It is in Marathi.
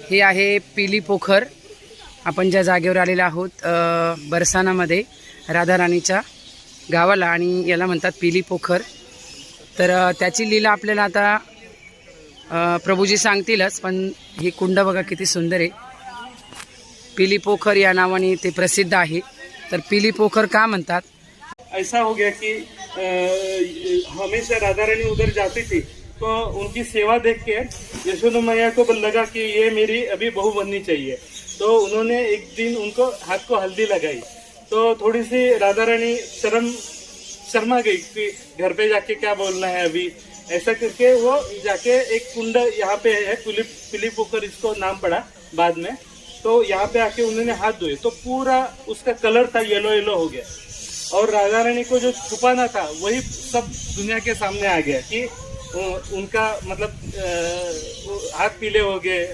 हे आहे पिली पोखर. आपण ज्या जागेवर आलेलो आहोत बरसानामध्ये राधाराणीच्या गावाला, आणि याला म्हणतात पिली पोखर. तर त्याची लीला आपल्याला आता प्रभूजी सांगतीलच, पण ही कुंड बघा किती सुंदर आहे. पिली पोखर या नावाने ते प्रसिद्ध आहे. तर पिली पोखर का म्हणतात? ऐसा हो गया कि हमेशा राधा रानी उधर जाती थी, तो उनकी सेवा देख के यशोदा मैया को लगा कि ये मेरी अभी बहू बननी चाहिए। तो उन्होंने एक दिन उनको हाथ को हल्दी लगाई, तो थोड़ी सी राधा रानी शर्मा गई कि घर पे जाके क्या बोलना है अभी। ऐसा करके वो जाके एक कुंड यहाँ पे है, पिली पोखर इसको नाम पड़ा बाद में। तो यहाँ पे आके उन्होंने हाथ धोए तो पूरा उसका कलर था येलो येलो हो गया, और राधा रानी को जो छुपाना था वही सब दुनिया के सामने आ गया कि उनका मतलब हाथ पीले हो गए।